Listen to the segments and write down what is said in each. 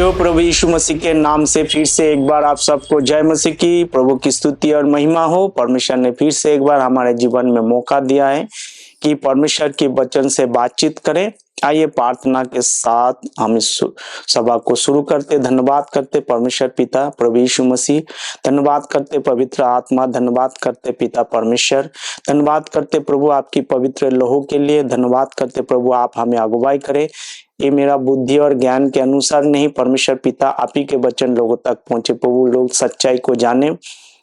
प्रियो प्रभु यीशु मसीह के नाम से फिर से एक बार आप सबको जय मसीह की। प्रभु की स्तुति और महिमा हो। परमेश्वर ने फिर से एक बार हमारे जीवन में मौका दिया है कि परमेश्वर के वचन से बातचीत करें। आइए प्रार्थना के साथ हम इस सभा को शुरू करते। धन्यवाद करते परमेश्वर पिता प्रभु यीशु मसीह, धन्यवाद करते पवित्र आत्मा, धन्यवाद करते पिता परमेश्वर, धन्यवाद करते प्रभु आपकी पवित्र लोहो के लिए, धन्यवाद करते प्रभु आप हमें अगुवाई करें। ये मेरा बुद्धि और ज्ञान के अनुसार नहीं, परमेश्वर पिता आप ही के वचन लोगों तक पहुंचे। प्रभु लोग सच्चाई को जाने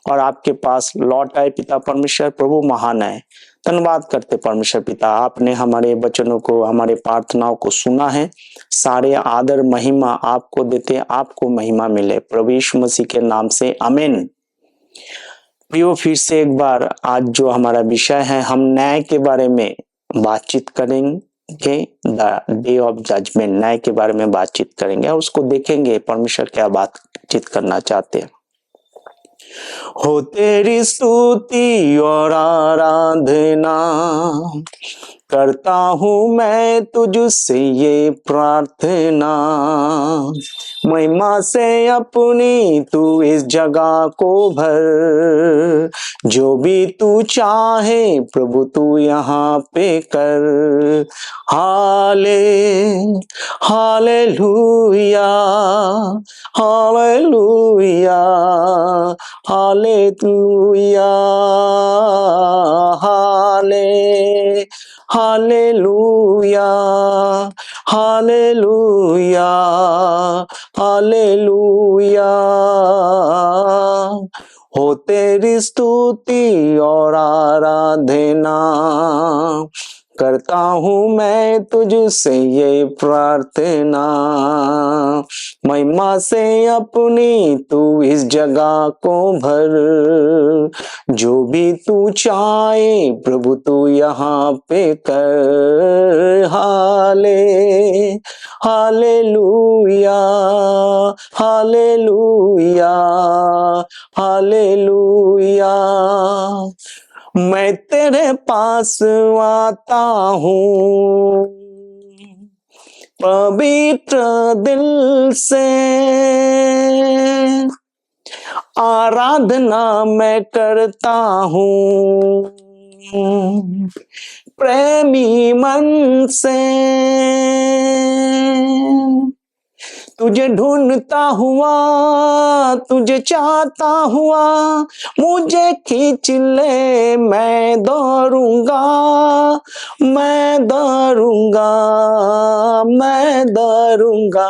और आपके पास लौट आए। पिता परमेश्वर प्रभु महान है। धन्यवाद करते परमेश्वर पिता, आपने हमारे वचनों को, हमारे प्रार्थनाओं को सुना है। सारे आदर महिमा आपको देते, आपको महिमा मिले प्रभु यीशु मसीह के नाम से आमीन। प्रियो फिर से एक बार आज जो हमारा विषय है, हम न्याय के बारे में बातचीत करेंगे। द डे ऑफ जजमेंट, न्याय के बारे में बातचीत करेंगे और उसको देखेंगे परमेश्वर क्या बातचीत करना चाहते हैं। हो तेरी स्तुति और आराधना करता हूँ मैं तुझसे ये प्रार्थना, महिमा से अपनी तू इस जगह को भर, जो भी तू चाहे प्रभु तू यहाँ पे कर। Hallelujah hallelujah hallelujah hallelujah hallelujah hallelujah. हो तेरी स्तुति और आराधना करता हूँ मैं तुझसे ये प्रार्थना, महिमा से अपनी तू इस जगह को भर, जो भी तू चाहे प्रभु तू यहाँ पे कर। Hallelujah hallelujah hallelujah. मैं तेरे पास आता हूँ पवित्र दिल से, आराधना मैं करता हूँ प्रेमी मन से। तुझे ढूंढता हुआ, तुझे चाहता हुआ, मुझे खींच ले, मैं दौड़ूंगा मैं दौड़ूंगा मैं दौड़ूंगा,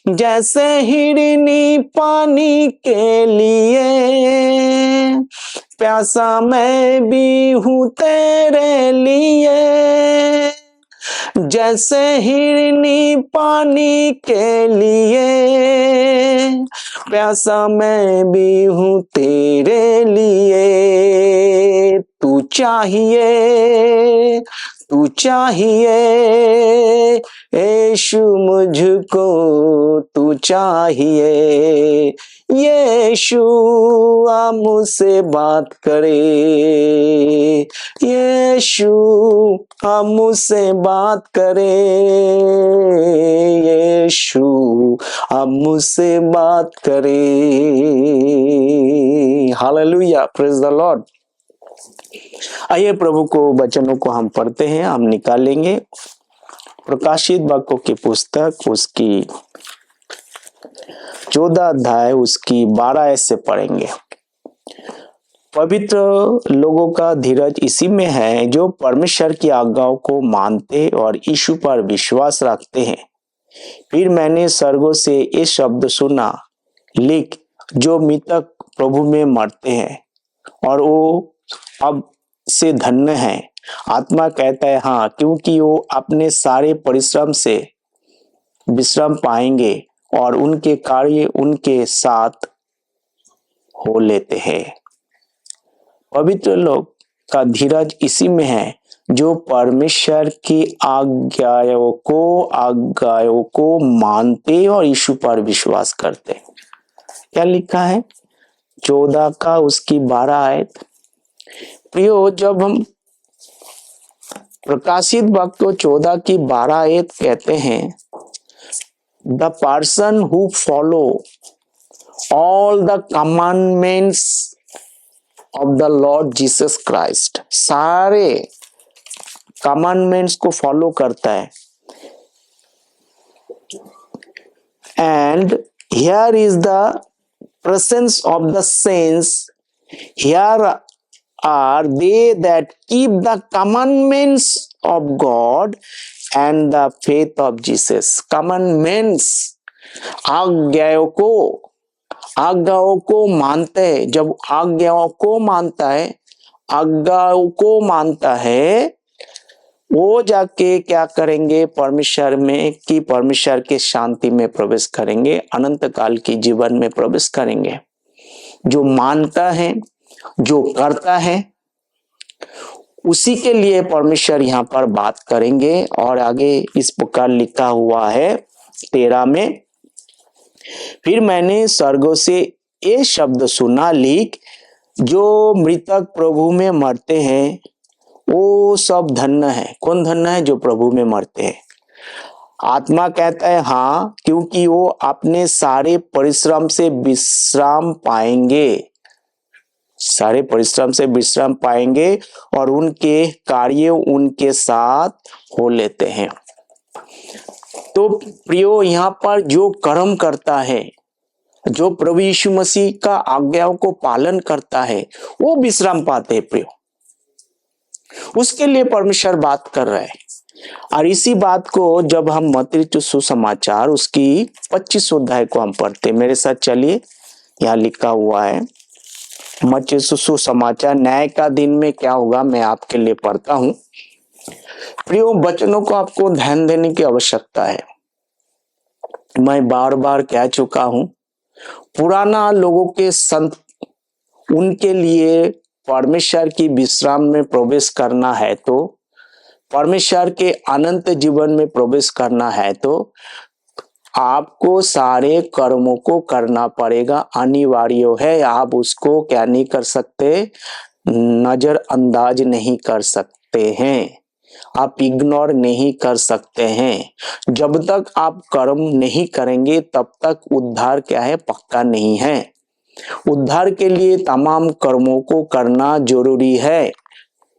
जैसे हिरनी पानी के लिए, प्यासा मैं भी हूँ तेरे लिए, जैसे हिरनी पानी के लिए, प्यासा मैं भी हूँ तेरे लिए। तू चाहिए यीशु मुझको, तू चाहिए यीशु आ मुझसे बात करे, यीशु आ मुझसे बात करे, यीशु आ मुझसे बात करे। Hallelujah, praise the Lord. आइए प्रभु को वचनों को हम पढ़ते हैं, हम निकालेंगे प्रकाशित वाक्यों की पुस्तक, उसकी 14 अध्याय, उसकी 12 से पढ़ेंगे। पवित्र लोगों का धीरज इसी में है जो परमेश्वर की आज्ञाओं को मानते और यीशु पर विश्वास रखते हैं। फिर मैंने स्वर्गों से ये शब्द सुना, लिख, जो मृतक प्रभु में मरते हैं और वो अब से धन्य है। आत्मा कहता है हाँ, क्योंकि वो अपने सारे परिश्रम से विश्राम पाएंगे और उनके कार्य उनके साथ हो लेते हैं। पवित्र लोग का धीरज इसी में है जो परमेश्वर की आज्ञाओं को मानते और यीशु पर विश्वास करते। क्या लिखा है 14 का उसकी 12 आयत। प्रियो, जब हम प्रकाशित वाक्य 14 की 12 आयत कहते हैं the person who follow all the commandments of the Lord Jesus Christ, सारे कमांडमेंट्स को फॉलो करता है। And here is the presence of the saints, here are they that keep the commandments of God and the faith of Jesus। commandments, आज्ञाओं को मानते हैं। जब आज्ञाओं को मानता है, आज्ञाओं को मानता है, वो जाके क्या करेंगे परमेश्वर में, कि परमेश्वर के शांति में प्रवेश करेंगे, अनंत काल की जीवन में प्रवेश करेंगे। जो मानता है, जो करता है, उसी के लिए परमेश्वर यहाँ पर बात करेंगे। और आगे इस प्रकार लिखा हुआ है 13 में, फिर मैंने स्वर्ग से ये शब्द सुना, लिख, जो मृतक प्रभु में मरते हैं वो सब धन्य है। कौन धन्य है? जो प्रभु में मरते हैं। आत्मा कहता है हाँ, क्योंकि वो अपने सारे परिश्रम से विश्राम पाएंगे, सारे परिश्रम से विश्राम पाएंगे और उनके कार्य उनके साथ हो लेते हैं। तो प्रियो, यहाँ पर जो कर्म करता है, जो प्रभु यीशु मसीह का आज्ञाओं को पालन करता है, वो विश्राम पाते हैं प्रियो। उसके लिए परमेश्वर बात कर रहा है। और इसी बात को जब हम मत्ती सुसमाचार उसकी 25 अध्याय को हम पढ़ते, मेरे साथ चलिए, यहाँ लिखा हुआ है मत्ती सुसमाचार, न्याय का दिन में क्या होगा, मैं आपके लिए पढ़ता हूं। प्रियो, वचनों को आपको ध्यान देने की आवश्यकता है। मैं बार बार कह चुका हूं, पुराना लोगों के संत, उनके लिए परमेश्वर की विश्राम में प्रवेश करना है, तो परमेश्वर के अनंत जीवन में प्रवेश करना है, तो आपको सारे कर्मों को करना पड़ेगा, अनिवार्य है। आप उसको क्या नहीं कर सकते, नजरअंदाज नहीं कर सकते हैं, आप इग्नोर नहीं कर सकते हैं। जब तक आप कर्म नहीं करेंगे तब तक उद्धार क्या है, पक्का नहीं है। उद्धार के लिए तमाम कर्मों को करना जरूरी है,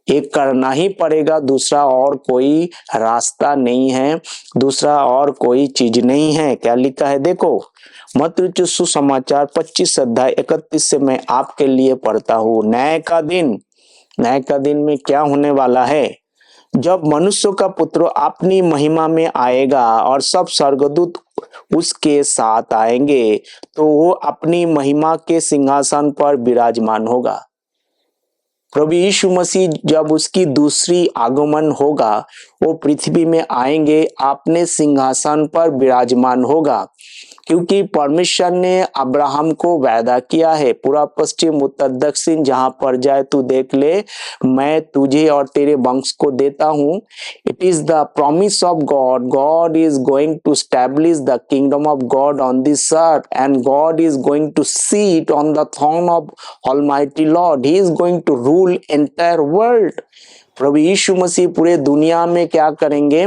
एक करना ही पड़ेगा, दूसरा और कोई रास्ता नहीं है, दूसरा और कोई चीज नहीं है। क्या लिखा है देखो, मत्ती सुसमाचार 25 अध्याय 31 से मैं आपके लिए पढ़ता हूँ। न्याय का दिन में क्या होने वाला है, जब मनुष्य का पुत्र अपनी महिमा में आएगा और सब स्वर्गदूत उसके साथ आएंगे, तो वो अपनी महिमा के सिंहासन पर विराजमान होगा। प्रभु यीशु मसीह जब उसकी दूसरी आगमन होगा, वो पृथ्वी में आएंगे, अपने सिंहासन पर विराजमान होगा, क्योंकि परमेश्वर ने अब्राहम को वादा किया है, पूरा पश्चिम उत्तर दक्षिण जहां पर जाए तू देख ले, मैं तुझे और तेरे वंश को देता हूं। It is the promise of God, God is going to establish the kingdom of God on this earth and God is going to seat on the throne of almighty lord, he is going to rule entire world. प्रभु यीशु मसीह पूरे दुनिया में क्या करेंगे,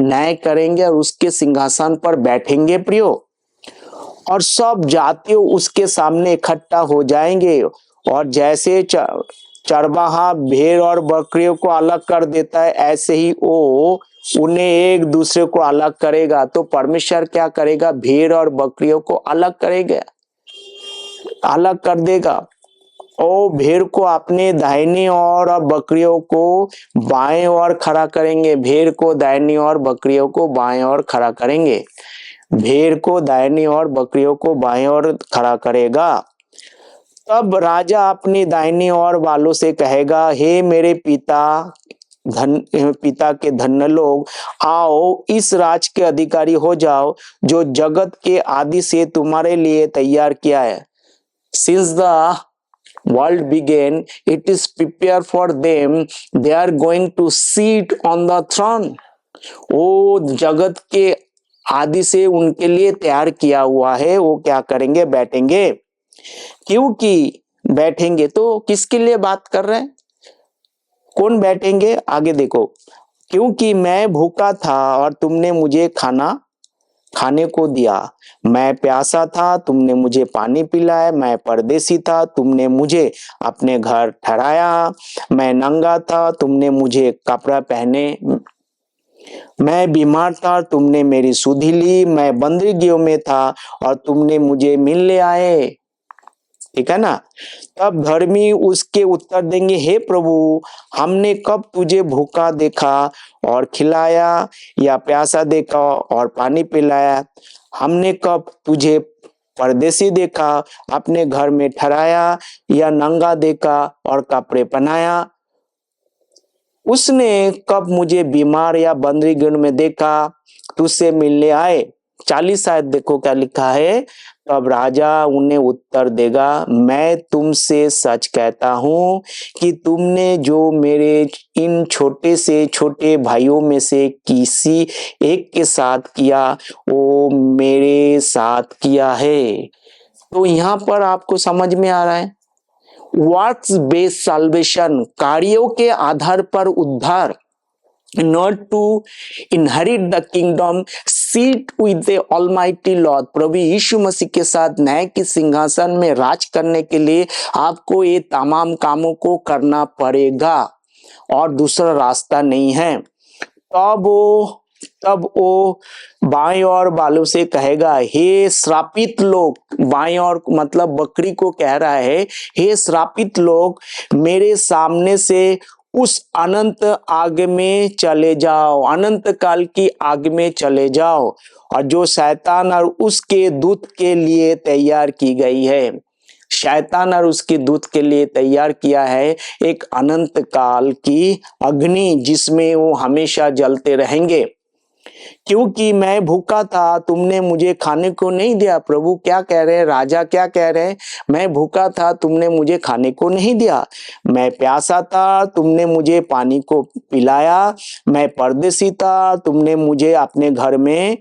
न्याय करेंगे और उसके सिंहासन पर बैठेंगे प्रियो, और सब जातियों उसके सामने इकट्ठा हो जाएंगे। और जैसे चरवाहा भेड़ और बकरियों को अलग कर देता है, ऐसे ही वो उन्हें एक दूसरे को अलग करेगा। तो परमेश्वर क्या करेगा, भेड़ और बकरियों को अलग करेगा, अलग कर देगा। ओ भेड़ को अपने दाहिनी ओर और बकरियों को बाएं ओर खड़ा करेंगे, भेड़ को दाहिनी ओर, बकरियों को बाएं ओर खड़ा करेंगे। भेड़ को दाहिनी ओर, बकरियों को बाएं ओर खड़ा करेगा। तब राजा अपनी दाहिनी ओर वालों से कहेगा, हे मेरे पिता के धन्य लोग, आओ इस राज के अधिकारी हो जाओ जो जगत के आदि से तुम्हारे लिए तैयार किया है। Since the world began, it is prepared for them, they are going to sit on the throne। वो जगत के आदि से उनके लिए तैयार किया हुआ है, वो क्या करेंगे, बैठेंगे। क्योंकि बैठेंगे, तो किसके लिए बात कर रहे हैं, कौन बैठेंगे, आगे देखो। क्योंकि मैं भूखा था और तुमने मुझे खाना खाने को दिया, मैं प्यासा था तुमने मुझे पानी पिलाया, मैं परदेसी था तुमने मुझे अपने घर ठहराया, मैं नंगा था तुमने मुझे कपड़ा पहने, मैं बीमार था तुमने मेरी सुधि ली, मैं बंदरगाह में था और तुमने मुझे मिलने आए। ठीक है ना। तब धर्मी उसके उत्तर देंगे, हे प्रभु, हमने कब तुझे भूखा देखा और खिलाया, या प्यासा देखा और पानी पिलाया? हमने कब तुझे परदेसी देखा, अपने घर में ठहराया, या नंगा देखा और कपड़े पहनाया? उसने कब मुझे बीमार या बंदरगाह में देखा, तुझसे मिलने आए? 40 शायद देखो क्या लिखा है। तब राजा उन्हें उत्तर देगा, मैं तुमसे सच कहता हूँ कि तुमने जो मेरे इन छोटे से छोटे भाइयों में से किसी एक के साथ किया, वो मेरे साथ किया है। तो यहाँ पर आपको समझ में आ रहा है, वर्क्स बेस्ड साल्वेशन, कार्यों के आधार पर उद्धार, not to inherit the kingdom, sit with the almighty Lord। प्रभु यीशु मसीह के साथ न्याय के सिंहासन में राज करने के लिए आपको ये तमाम कामों को करना पड़ेगा और दूसरा रास्ता नहीं है। तब वो बाएं और बालों से कहेगा, हे श्रापित लोग, बाएं और मतलब बकरी को कह रहा है, हे श्रापित लोग, मेरे सामने से उस अनंत आग में चले जाओ, अनंत काल की आग में चले जाओ, और जो शैतान और उसके दूत के लिए तैयार की गई है। शैतान और उसके दूत के लिए तैयार किया है एक अनंत काल की अग्नि, जिसमें वो हमेशा जलते रहेंगे। क्योंकि मैं भूखा था तुमने मुझे खाने को नहीं दिया। प्रभु क्या कह रहे हैं, राजा क्या कह रहे हैं, मैं भूखा था तुमने मुझे खाने को नहीं दिया, मैं प्यासा था तुमने मुझे पानी को पिलाया, मैं परदेसी था तुमने मुझे अपने घर में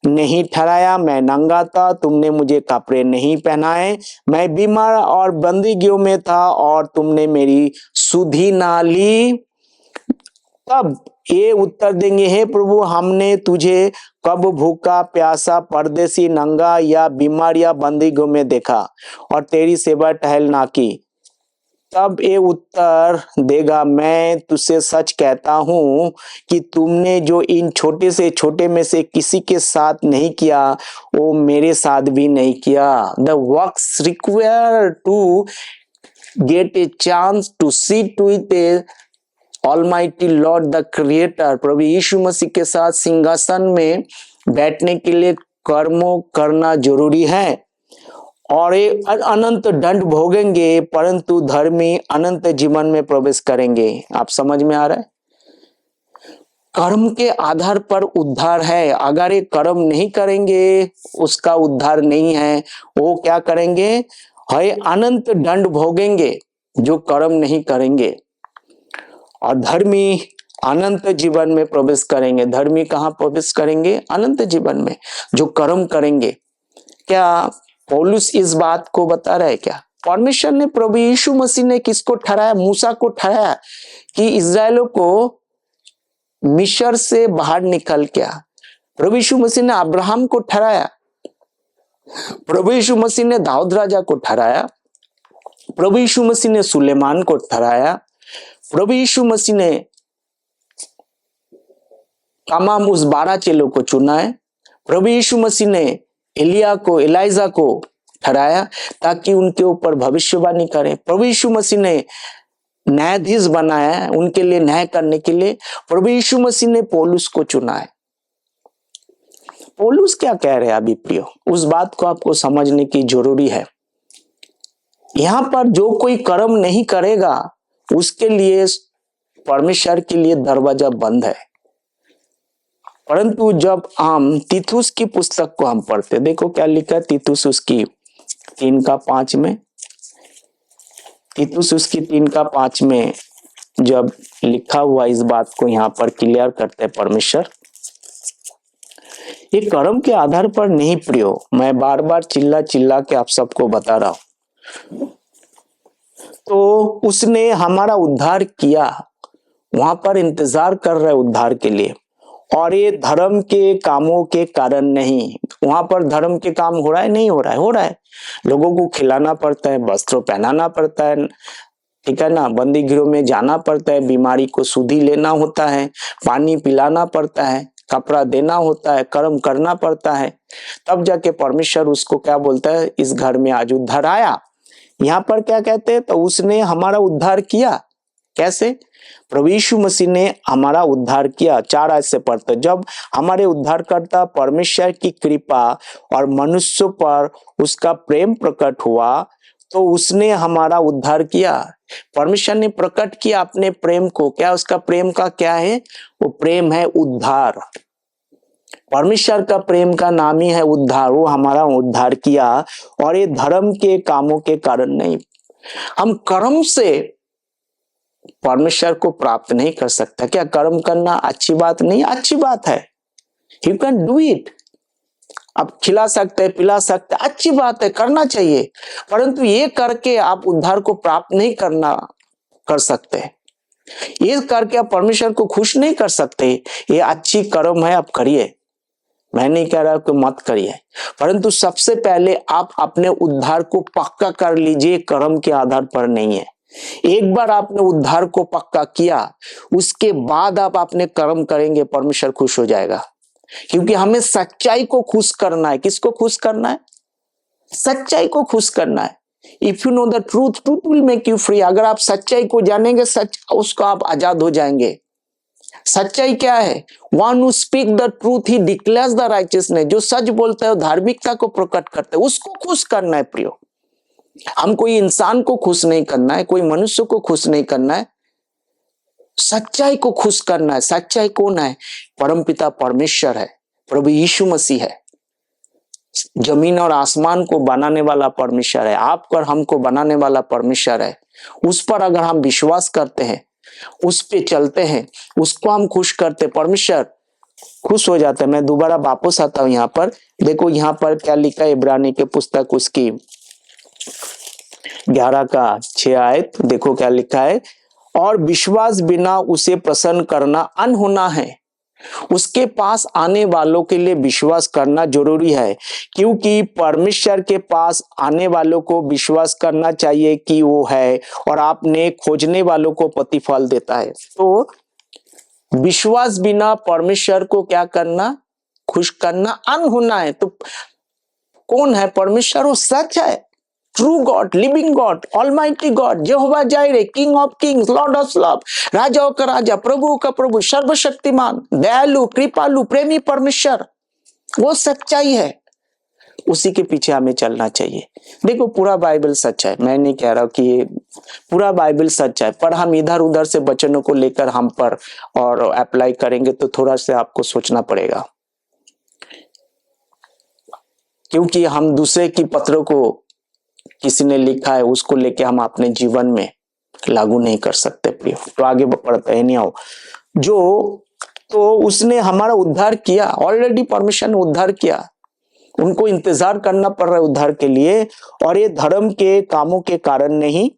नहीं ठहराया, मैं नंगा था तुमने मुझे कपड़े नहीं पहनाए, मैं बीमार और बंदीगृह में था और तुमने मेरी सुधि ना ली। तब ये उत्तर देंगे, हे प्रभु, हमने तुझे कब भूखा, प्यासा, परदेसी, नंगा या बीमार या बंदीगृह में देखा और तेरी सेवा टहल ना की? तब ये उत्तर देगा, मैं तुझसे सच कहता हूं कि तुमने जो इन छोटे से छोटे में से किसी के साथ नहीं किया, वो मेरे साथ भी नहीं किया। The works required to get a chance to sit with a almighty lord the creator, प्रभु यीशु मसीह के साथ सिंहासन में बैठने के लिए कर्मों करना जरूरी है, और ये अनंत दंड भोगेंगे, परंतु धर्मी अनंत जीवन में प्रवेश करेंगे। आप समझ में आ रहा है? कर्म के आधार पर उद्धार है। अगर ये कर्म नहीं करेंगे उसका उद्धार नहीं है। वो क्या करेंगे, है अनंत दंड भोगेंगे जो कर्म नहीं करेंगे, और धर्मी अनंत जीवन में प्रवेश करेंगे। धर्मी कहाँ प्रवेश करेंगे? अनंत जीवन में, जो कर्म करेंगे। क्या पौलुस इस बात को बता रहा है क्या? परमेश्वर ने, प्रभु यीशु मसीह ने किसको ठहराया? मूसा को ठहराया कि इस्राएलों को मिस्र से बाहर निकल गया। प्रभु यीशु मसीह ने अब्राहम को ठहराया, प्रभु यीशु मसीह ने दाऊद राजा को ठहराया, प्रभु यीशु मसीह ने सुलेमान को ठहराया, प्रभु यीशु मसीह ने तमाम उस 12 चेलों को चुना है। प्रभु यीशु मसीह ने एलिजा को ठहराया ताकि उनके ऊपर भविष्यवाणी करें। प्रभु यीशु मसीह ने न्यायाधीश बनाया है उनके लिए न्याय करने के लिए। प्रभु यीशु मसीह ने पौलुस को चुना है। पौलुस क्या कह रहे हैं अभी प्रियो, उस बात को आपको समझने की जरूरी है। यहां पर जो कोई कर्म नहीं करेगा उसके लिए परमेश्वर के लिए दरवाजा बंद है। परंतु जब हम तीतुस की पुस्तक को हम पढ़ते, देखो क्या लिखा है तीतुस उसकी 3:5 में। तीतुस उसकी 3:5 में जब लिखा हुआ इस बात को यहाँ पर क्लियर करते हैं परमेश्वर, ये कर्म के आधार पर नहीं प्रियो, मैं बार बार चिल्ला चिल्ला के आप सबको बता रहा हूं। तो उसने हमारा उद्धार किया, वहां पर इंतजार कर रहे उद्धार के लिए, और ये धर्म के कामों के कारण नहीं। वहां पर धर्म के काम हो रहा है, नहीं हो रहा है, हो रहा है। लोगों को खिलाना पड़ता है, वस्त्र पहनाना पड़ता है, ठीक है ना, बंदी गृह में जाना पड़ता है, बीमारी को सुधि लेना होता है, पानी पिलाना पड़ता है, कपड़ा देना होता है, कर्म करना पड़ता है, तब जाके परमेश्वर उसको क्या बोलता है, इस घर में आज उद्धार आया। यहाँ पर क्या कहते हैं, तो उसने हमारा उद्धार किया। कैसे? प्रभु यीशु मसीह ने हमारा उद्धार किया। 4 आयत से पढ़ते, जब हमारे उद्धारकर्ता परमेश्वर की कृपा और मनुष्यों पर उसका प्रेम प्रकट हुआ, तो उसने हमारा उद्धार किया। परमेश्वर ने प्रकट किया अपने प्रेम को। क्या उसका प्रेम का क्या है? वो प्रेम है उद्धार। परमेश्वर का प्रेम का नाम ही है उद्धार। वो हमारा उद्धार किया, और ये धर्म के कामों के कारण नहीं। हम कर्म से परमेश्वर को प्राप्त नहीं कर सकता। क्या कर्म करना अच्छी बात नहीं? अच्छी बात है, यू कैन डू इट। आप खिला सकते हैं, पिला सकते हैं, अच्छी बात है, करना चाहिए। परंतु ये करके आप उद्धार को प्राप्त नहीं कर सकते। ये करके आप परमेश्वर को खुश नहीं कर सकते। ये अच्छी कर्म है, आप करिए, मैं नहीं कह रहा कि मत करिए, परंतु सबसे पहले आप अपने उद्धार को पक्का कर लीजिए, कर्म के आधार पर नहीं है। एक बार आपने उद्धार को पक्का किया, उसके बाद आप अपने कर्म करेंगे, परमेश्वर खुश हो जाएगा। क्योंकि हमें सच्चाई को खुश करना है। किसको खुश करना है? सच्चाई को खुश करना है। If you know the truth, truth will make you free. अगर आप सच्चाई को जानेंगे, सच उसको आप आजाद हो जाएंगे। सच्चाई क्या है? One who speak the truth he declares the righteousness. जो सच बोलता है, धार्मिकता को प्रकट करता है, उसको खुश करना है प्रियो। हम कोई इंसान को खुश नहीं करना है, कोई मनुष्य को खुश नहीं करना है, सच्चाई को खुश करना है। सच्चाई कौन है? परमपिता परमेश्वर है, प्रभु यीशु मसीह है। जमीन और आसमान को बनाने वाला परमेश्वर है, आपको और हमको बनाने वाला परमेश्वर है। उस पर अगर हम विश्वास करते हैं, उस पे चलते हैं, उसको हम खुश करते, परमेश्वर खुश हो जाता है। मैं दोबारा वापस आता हूं। यहाँ पर देखो, यहाँ पर क्या लिखा है, इब्रानी के पुस्तक उसकी 11 का 6 आयत, देखो क्या लिखा है। और विश्वास बिना उसे प्रसन्न करना अनहोना है। उसके पास आने वालों के लिए विश्वास करना जरूरी है, क्योंकि परमेश्वर के पास आने वालों को विश्वास करना चाहिए कि वो है, और आपने खोजने वालों को प्रतिफल देता है। तो विश्वास बिना परमेश्वर को क्या करना? खुश करना अनहोना है। तो कौन है परमेश्वर? वो सच है, true God, living God, almighty God, Jehovah जायरे, king of Kings, Lord of Lord, राजाओं का राजा, प्रभु का प्रभु, सर्वशक्तिमान, दयालु, कृपालु, प्रेमी परमेश्वर। वो सच्चाई है, उसी के पीछे हमें चलना चाहिए। देखो, पूरा बाइबल सच है, मैं नहीं कह रहा कि पूरा बाइबल सच है, पर हम इधर उधर से वचनों को लेकर हम पर और अप्लाई करेंगे तो थोड़ा सा आपको सोचना पड़ेगा, क्योंकि हम दूसरे की पत्रों को किसी ने लिखा है, उसको लेके हम अपने जीवन में लागू नहीं कर सकते प्रिय। तो आगे बढ़ते हैं। नहीं आओ, जो तो उसने हमारा उद्धार किया, ऑलरेडी परमेश्वर ने उद्धार किया, उनको इंतजार करना पड़ रहा है उद्धार के लिए। और ये धर्म के कामों के कारण नहीं।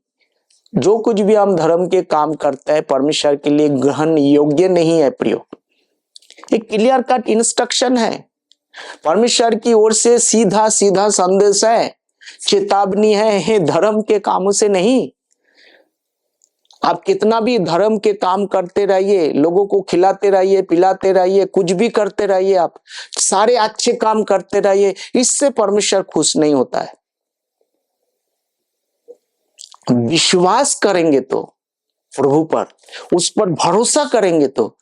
जो कुछ भी हम धर्म के काम करते हैं, परमेश्वर के लिए ग्रहण योग्य नहीं है प्रियो। एक क्लियर कट इंस्ट्रक्शन है परमेश्वर की ओर से, सीधा सीधा संदेश है, चेतावनी है, धर्म के कामों से नहीं। आप कितना भी धर्म के काम करते रहिए, लोगों को खिलाते रहिए, पिलाते रहिए, कुछ भी करते रहिए, आप सारे अच्छे काम करते रहिए, इससे परमेश्वर खुश नहीं होता है। विश्वास करेंगे तो प्रभु पर, उस पर भरोसा करेंगे तो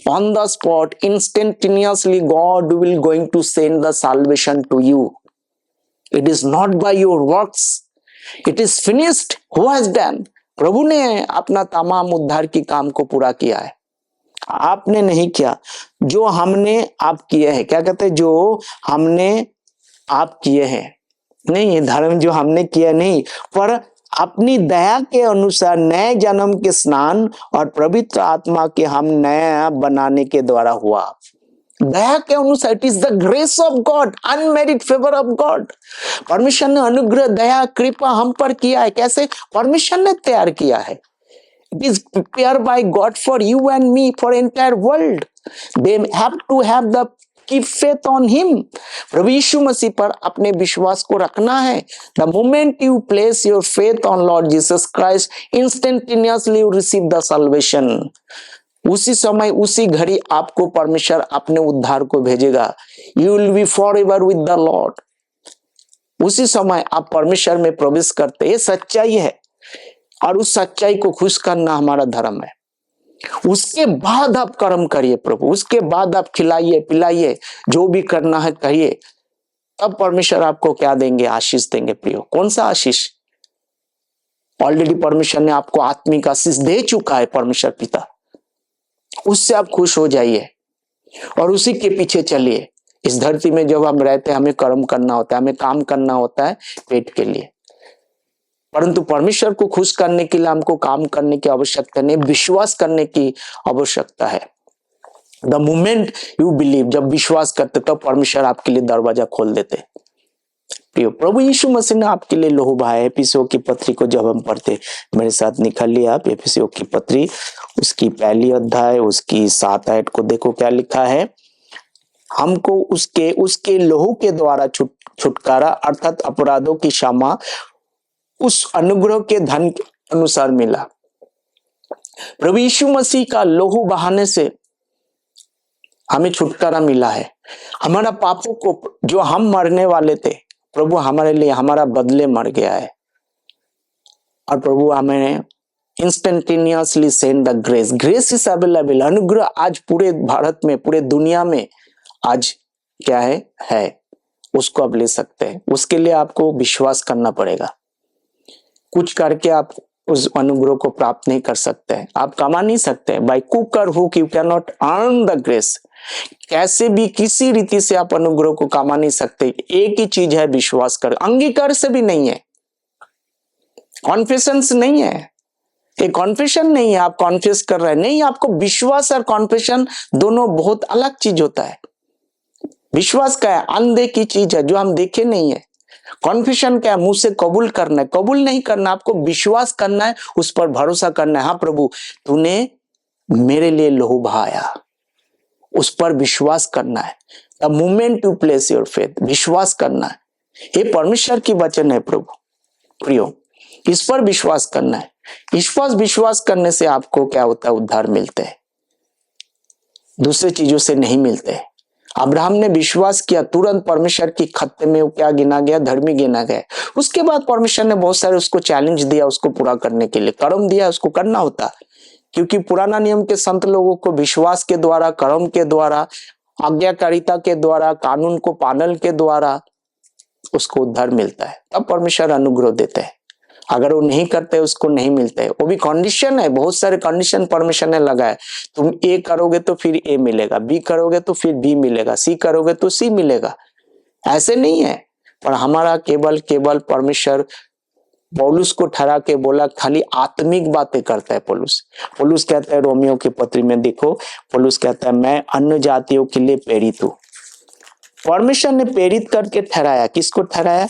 on the spot, instantaneously God will going to send the salvation to you. It is not by your works, it is finished. Who has done? प्रभु ने अपना तमाम उद्धार की काम को पूरा किया है, आपने नहीं किया। जो हमने आप किए हैं, क्या कहते हैं, जो हमने आप किए हैं, नहीं, धर्म जो हमने किया नहीं, पर अपनी दया के अनुसार नए जन्म के स्नान और पवित्र आत्मा के हम नया बनाने के द्वारा हुआ। दया के अनुसार, it is the grace of God, unmarried favour of God. परमेश्वर ने अनुग्रह, दया, कृपा हम पर किया है। कैसे? परमेश्वर ने तैयार किया है। It is prepared by God for you and me, for entire world. They have to have the keep faith on him. प्रभु यीशु मसीह पर अपने विश्वास को रखना है. The moment you place your faith on Lord Jesus Christ, instantaneously you receive the salvation. उसी समय उसी घड़ी आपको परमेश्वर अपने उद्धार को भेजेगा. You will be forever with the Lord. उसी समय आप परमेश्वर में प्रवेश करते. ये सच्चाई है और उस सच्चाई को खुश करना हमारा धर्म है. उसके बाद आप कर्म करिए प्रभु, उसके बाद आप खिलाइए पिलाइए, जो भी करना है करिए. तब परमेश्वर आपको क्या देंगे? आशीष देंगे प्रियो. कौन सा आशीष? ऑलरेडी परमेश्वर ने आपको आत्मिक आशीष दे चुका है. परमेश्वर पिता, उससे आप खुश हो जाइए और उसी के पीछे चलिए. इस धरती में जब हम रहते हैं, हमें कर्म करना होता है, हमें काम करना होता है पेट के लिए, परंतु परमेश्वर को खुश करने के लिए हमको काम करने की आवश्यकता नहीं, विश्वास करने की आवश्यकता है. द मोमेंट यू बिलीव, जब विश्वास करते तब परमेश्वर आपके लिए दरवाजा खोल देते. प्रियो, प्रभु यीशु मसीह ने आपके लिए लोहू बहाया. एफिसियों की पत्री को जब हम पढ़ते, मेरे साथ निकाल लिया आप एफिसियों की पत्री, उसकी पहली अध्याय, उसकी 7 आयत को देखो क्या लिखा है. हमको उसके लोहू के द्वारा छुटकारा अर्थात अपराधों की क्षमा उस अनुग्रह के धन के अनुसार मिला. प्रभु यीशु मसीह का लोहू बहाने से हमें छुटकारा मिला है. हमारा पापों को, जो हम मरने वाले थे, प्रभु हमारे लिए हमारा बदले मर गया है. और प्रभु हमें instantaneously send the grace. Grace is available. अनुग्रह आज पूरे भारत में, पूरे दुनिया में आज क्या है उसको आप ले सकते हैं. उसके लिए आपको विश्वास करना पड़ेगा. कुछ करके आप उस अनुग्रह को प्राप्त नहीं कर सकते हैं. आप कमा नहीं सकते. बाय कुक और hook you can not earn the grace. कैसे भी किसी रीति से आप अनुग्रह को कमा नहीं सकते. एक ही चीज है, विश्वास कर. अंगीकार से भी नहीं है, कॉन्फेशन नहीं है. ये कॉन्फेशन नहीं है आप कॉन्फेस कर रहे हैं, नहीं. आपको विश्वास और कॉन्फेशन दोनों बहुत अलग चीज होता है. विश्वास क्या है? अनदेखी चीज है जो हम देखे नहीं है. कॉन्फेशन क्या है? मुंह से कबूल करना है. कबूल नहीं करना, आपको विश्वास करना है, उस पर भरोसा करना है. हाँ प्रभु, तूने मेरे लिए लहू बहाया, उस पर विश्वास करना है. The moment to place your faith, विश्वास करना है. ये परमेश्वर की वचन है प्रभु. प्रियो, इस पर विश्वास करना है. विश्वास करने से आपको क्या होता है? उद्धार मिलते हैं, दूसरे चीजों से नहीं मिलते. अब्राहम ने विश्वास किया, तुरंत परमेश्वर की खत्ते में क्या गिना गया? धर्मी गिना गया. उसके बाद परमेश्वर ने बहुत सारे उसको चैलेंज दिया, उसको पूरा करने के लिए कर्म दिया, उसको करना होता. क्योंकि पुराना नियम के संत लोगों को विश्वास के द्वारा, कर्म के द्वारा, आज्ञाकारिता के द्वारा, कानून को पालन के द्वारा उसको उद्धार मिलता है. तब परमेश्वर अनुग्रह देते हैं. अगर वो नहीं करते उसको नहीं मिलते. वो भी कंडीशन है, बहुत सारे कंडीशन परमेश्वर ने लगाए. तुम ए करोगे तो फिर ए मिलेगा, बी करोगे तो फिर बी मिलेगा, सी करोगे तो सी मिलेगा. ऐसे नहीं है. पर हमारा केवल परमेश्वर पौलुस को ठहरा के बोला, खाली आत्मिक बातें करता है पौलुस कहता है रोमियो की पत्री में देखो, पौलुस कहता है मैं अन्य जातियों के लिए प्रेरित हूं. परमेश्वर ने प्रेरित करके ठहराया. किसको ठहराया?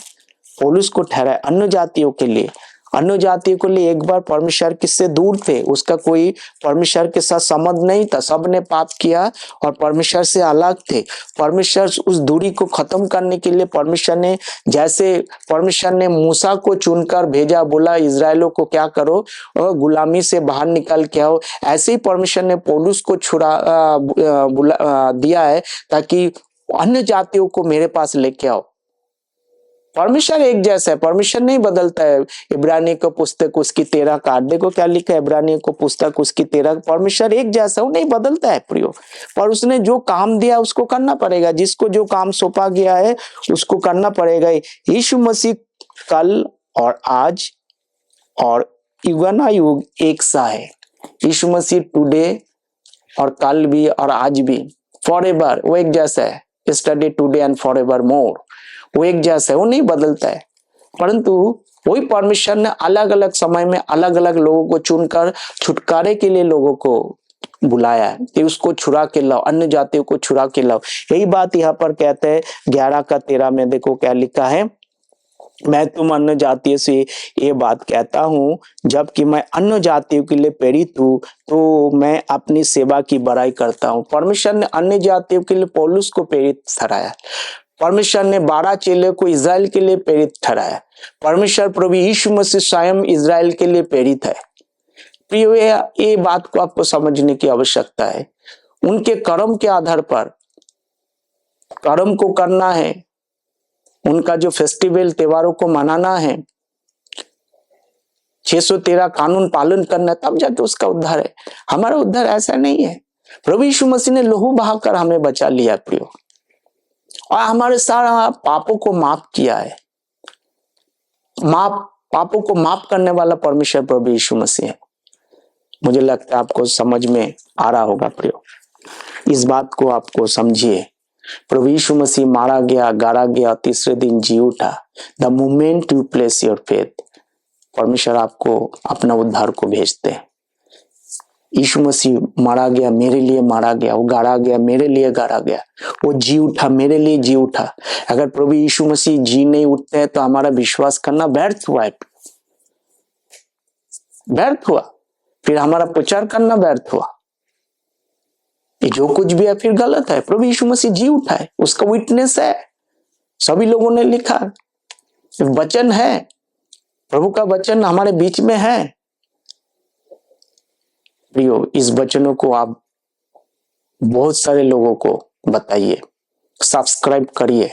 पौलुस को ठहराया अन्य जातियों के लिए. अन्य जातियों के लिए एक बार परमेश्वर किससे दूर थे, उसका कोई परमेश्वर के साथ संबंध नहीं था. सबने पाप किया और परमेश्वर से अलग थे. परमेश्वर उस दूरी को खत्म करने के लिए परमेश्वर ने मूसा को चुनकर भेजा, बोला इजराइलों को क्या करो, गुलामी से बाहर निकल के आओ. ऐसे ही परमेश्वर ने पौलुस को दिया है ताकि अन्य जातियों को मेरे पास लेके आओ. परमेश्वर एक जैसा है, परमेश्वर नहीं बदलता है. इब्रानी को पुस्तक उसकी 13 का 8 देखो क्या लिखा है. इब्रानी को पुस्तक उसकी 13. परमेश्वर एक जैसा, वो नहीं बदलता है प्रियो. पर उसने जो काम दिया उसको करना पड़ेगा. जिसको जो काम सौंपा गया है उसको करना पड़ेगा. यीशु मसीह कल और आज और युगानुयुग एक सा है. यीशु मसीह टुडे और कल भी और आज भी फॉरएवर वो एक जैसा है. यस्टरडे, टुडे एंड फॉरएवर मोर, वो एक जैसा है, वो नहीं बदलता है. परंतु वही परमेश्वर ने अलग अलग समय में अलग अलग लोगों को चुनकर छुटकारे के लिए लोगों को बुलाया है कि उसको छुड़ा के लाओ, अन्य जातियों को छुड़ा के लाओ. यही बात यहाँ पर कहते हैं 11 का 13 में देखो क्या लिखा है. मैं तुम अन्य जातियों से ये बात कहता हूँ, जबकि मैं अन्य जातियों के लिए प्रेरित हूँ, तो मैं अपनी सेवा की बड़ाई करता हूँ। परमेश्वर ने अन्य जातियों के लिए पौलुस को प्रेरित ठहराया। परमेश्वर ने 12 चेले को इज़राइल के लिए प्रेरित ठहराया। परमेश्वर प्रभु यीशु मसीह स्वयं इज़राइल के लिए प्रेरित है। प्रियो, ये बात को आपको समझने की आवश्यकता है। उनके कर्म के आधार पर कर्म को करना है, उनका जो फेस्टिवल त्योहारों को मनाना है, 613 कानून पालन करना, तब जाके उसका उद्धार है। हमारा उद्धार ऐसा नहीं है। प्रभु यीशु मसीह ने लहू बहाकर हमें बचा लिया प्रियो, और हमारे सारा पापों को माफ किया है। पापों को माफ करने वाला परमेश्वर प्रभु यीशु मसीह है। मुझे लगता है आपको समझ में आ रहा होगा प्रियो। इस बात को आपको समझिए। प्रभु यीशु मसीह मारा गया, गाड़ा गया, तीसरे दिन जी उठा। The moment you place your faith, परमेश्वर आपको अपना उद्धार को भेजते हैं। यीशु मसीह मारा गया, मेरे लिए मारा गया, वो गाड़ा गया, मेरे लिए गाड़ा गया, वो जी उठा, मेरे लिए जी उठा। अगर प्रभु यीशु मसीह जी नहीं उठते हैं तो हमारा विश्वास करना व्यर्थ हुआ है, व्यर्थ हुआ। फिर हमारा प्रचार करना व्यर्थ हुआ। ये जो कुछ भी है फिर गलत है। प्रभु यीशु मसीह जी उठा है, उसका विटनेस है, सभी लोगों ने लिखा, वचन है, प्रभु का वचन हमारे बीच में है। प्रियो, इस वचनों को आप बहुत सारे लोगों को बताइए, सब्सक्राइब करिए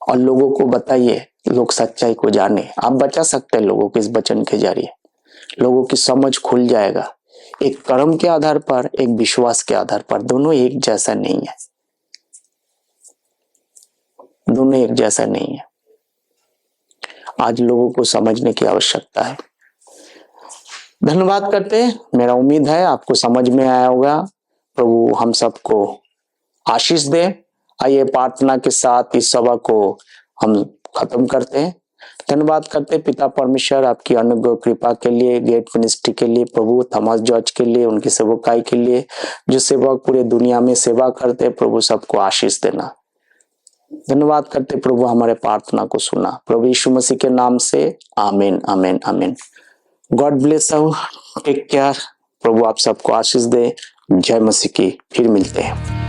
और लोगों को बताइए, लोग सच्चाई को जाने। आप बचा सकते हैं लोगों को इस वचन के जरिए। लोगों की समझ खुल जाएगा। एक कर्म के आधार पर, एक विश्वास के आधार पर, दोनों एक जैसा नहीं है, दोनों एक जैसा नहीं है। आज लोगों को समझने की आवश्यकता है। धन्यवाद करते हैं। मेरा उम्मीद है आपको समझ में आया होगा। प्रभु हम सबको आशीष दे। आइए प्रार्थना के साथ इस सभा को हम खत्म करते हैं। धन्यवाद करते पिता परमेश्वर आपकी अनुग्रह कृपा के लिए, गेट मिनिस्ट्री के लिए, प्रभु थॉमस जॉर्ज के लिए, उनकी सेवकाई के लिए, जो सेवक पूरे दुनिया में सेवा करते, प्रभु सबको आशीष देना। धन्यवाद करते प्रभु हमारे प्रार्थना को सुना, प्रभु यीशु मसीह के नाम से आमीन, आमीन, आमीन। God bless you, take care. प्रभु आप सबको आशीष दे। जय मसीह की। फिर मिलते हैं।